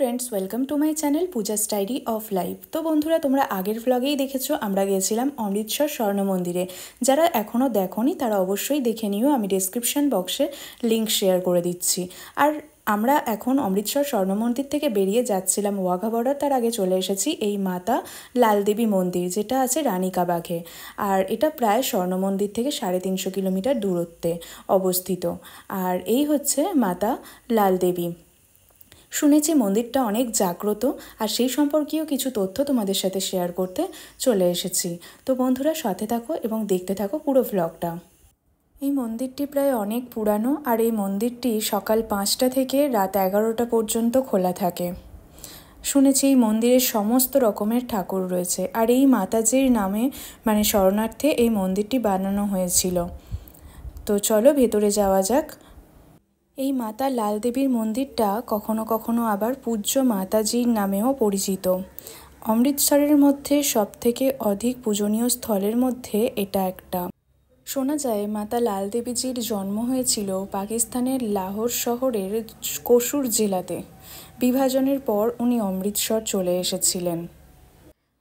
Friends welcome to my channel Pooja's diary of life. तो बंधुरा तुम्हारा आगेर व्लगेई देखेছো আমরা গিয়েছিলাম অমৃতসর স্বর্ণ মন্দিরে। যারা এখনো দেখোনি তারা অবশ্যই দেখে নিও, আমি ডেসক্রিপশন বক্সে লিংক শেয়ার করে দিচ্ছি। আর আমরা এখন অমৃতসর স্বর্ণ মন্দির থেকে বেরিয়ে যাচ্ছিলাম ওয়াঘা বর্ডার। তার আগে চলে এসেছি এই মাতা লাল দেবী মন্দির, যেটা আছে রানিকাবাগে। আর এটা প্রায় স্বর্ণ মন্দির থেকে 350 কিলোমিটার দূরত্বে অবস্থিত। আর এই হচ্ছে মাতা লাল দেবী। শুনেছি মন্দিরটা অনেক জাগ্রত, আর সেই সম্পর্কীয় কিছু তথ্য তোমাদের সাথে শেয়ার করতে চলে এসেছি। তো বন্ধুরা সাথে থাকো এবং দেখতে থাকো পুরো ভ্লগটা। এই মন্দিরটি প্রায় অনেক পুরানো, আর এই মন্দিরটি সকাল 5টা থেকে রাত 11টা পর্যন্ত খোলা থাকে। শুনেছি এই মন্দিরে সমস্ত রকমের ঠাকুর রয়েছে, আর এই মাতাজির নামে মানে শরণার্থে এই মন্দিরটি বানানো হয়েছিল। তো চলো ভেতরে যাওয়া যাক। এই মাতা লাল দেবীর মন্দিরটা কখনো কখনো আবার পূজ্য মাতাজির নামেও পরিচিত। অমৃতসরের মধ্যে সবথেকে অধিক পূজনীয় স্থলের মধ্যে এটা একটা। শোনা যায় মাতা লাল দেবীজির জন্ম হয়েছিল পাকিস্তানের লাহোর শহরের কসুর জেলাতে। বিভাজনের পর উনি অমৃতসর চলে এসেছিলেন।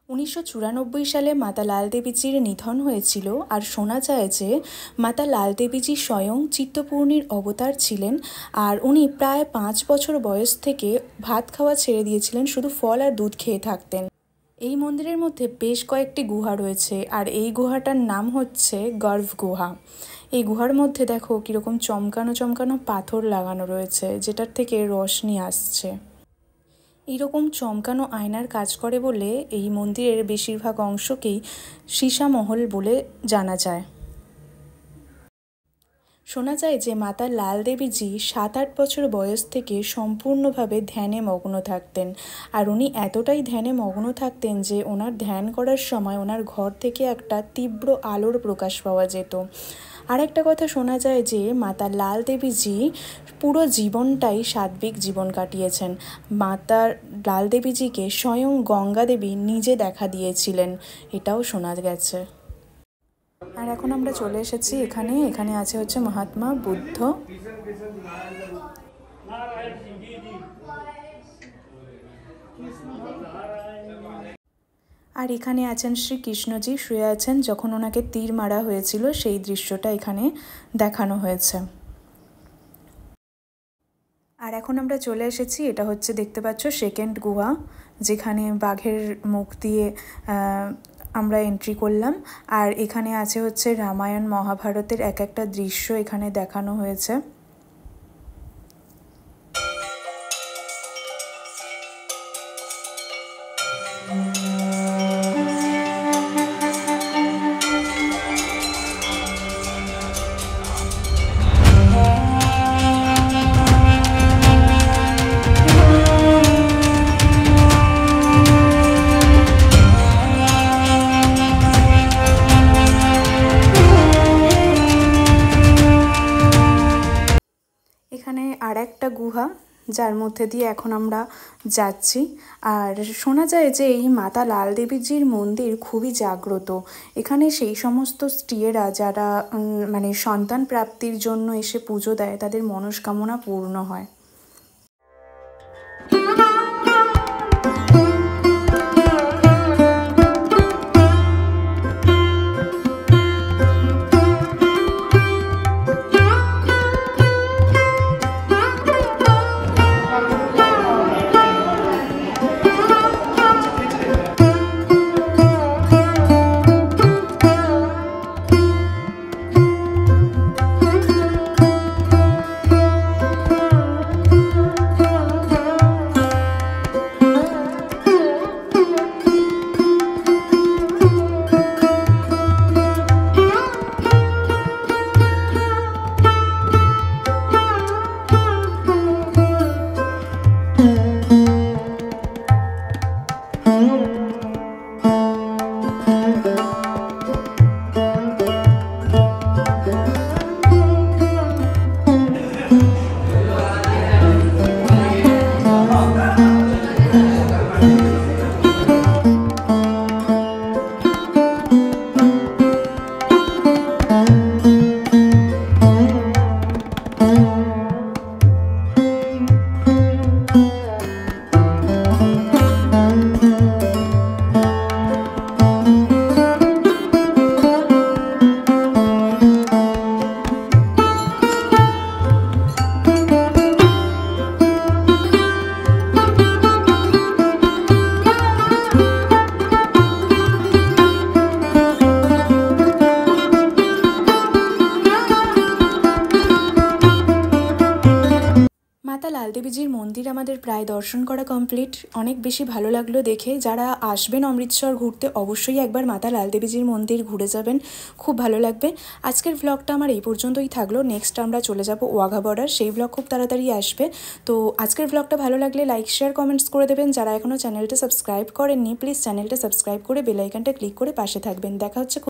1994 সালে মাতা লাল দেবীজির নিধন হয়েছিল। আর শোনা যায় যে মাতা লাল দেবীজি স্বয়ং চিত্তপূর্ণির অবতার ছিলেন, আর উনি প্রায় 5 বছর বয়স থেকে ভাত খাওয়া ছেড়ে দিয়েছিলেন, শুধু ফল আর দুধ খেয়ে থাকতেন। এই মন্দিরের মধ্যে বেশ কয়েকটি গুহা রয়েছে, আর এই গুহাটার নাম হচ্ছে গর্ভ গুহা। এই গুহার মধ্যে দেখো কীরকম চমকানো চমকানো পাথর লাগানো রয়েছে, যেটার থেকে রশ্মি আসছে। এইরকম চমকানো আয়নার কাজ করে বলে এই মন্দিরের বেশিরভাগ অংশকেই সীসামহল বলে জানা যায়। শোনা যায় যে মাতা লাল দেবীজি 7-8 বছর বয়স থেকে সম্পূর্ণভাবে ধ্যানে মগ্ন থাকতেন। আর উনি এতটাই ধ্যানে মগ্ন থাকতেন যে ওনার ধ্যান করার সময় ওনার ঘর থেকে একটা তীব্র আলোর প্রকাশ পাওয়া যেত। আর একটা কথা শোনা যায় যে মাতা লাল দেবীজি পুরো জীবনটাই সাত্বিক জীবন কাটিয়েছেন। মাতা লাল দেবীজিকে স্বয়ং গঙ্গা দেবী নিজে দেখা দিয়েছিলেন, এটাও শোনা গেছে। আর এখন আমরা চলে এসেছি এখানে আছে হচ্ছে মহাত্মা বুদ্ধ। আর এখানে আছেন শ্রীকৃষ্ণজি, শুয়ে আছেন। যখন ওনাকে তীর মারা হয়েছিল সেই দৃশ্যটা এখানে দেখানো হয়েছে। আর এখন আমরা চলে এসেছি, এটা হচ্ছে দেখতে পাচ্ছ সেকেন্ড গুহা, যেখানে বাঘের মুখ দিয়ে আমরা এন্ট্রি করলাম। আর এখানে আছে হচ্ছে রামায়ণ মহাভারতের এক একটা দৃশ্য এখানে দেখানো হয়েছে। এখানে আর একটা গুহা, যার মধ্যে দিয়ে এখন আমরা যাচ্ছি। আর শোনা যায় যে এই মাতা লাল দেবীজির মন্দির খুবই জাগ্রত। এখানে সেই সমস্ত স্ত্রীরা যারা মানে সন্তান প্রাপ্তির জন্য এসে পুজো দেয়, তাদের মনস্কামনা পূর্ণ হয়। প্রায় দর্শন করা কমপ্লিট। অনেক বেশি ভালো লাগলো দেখে। যারা আসবেন অমৃতসর ঘুরতে অবশ্যই একবার মাতা লাল দেবীজির মন্দির ঘুরে যাবেন, খুব ভালো লাগবে। আজকের ব্লগটা আমার এই পর্যন্তই থাকলো। নেক্সট আমরা চলে যাব ওয়াঘা বর্ডার, সেই ব্লগ খুব তাড়াতাড়ি আসবে। তো আজকের ব্লগটা ভালো লাগলে লাইক শেয়ার কমেন্টস করে দেবেন। যারা এখনও চ্যানেলটা সাবস্ক্রাইব করেননি প্লিজ চ্যানেলটা সাবস্ক্রাইব করে বেল আইকনটা ক্লিক করে পাশে থাকবেন। দেখা হচ্ছে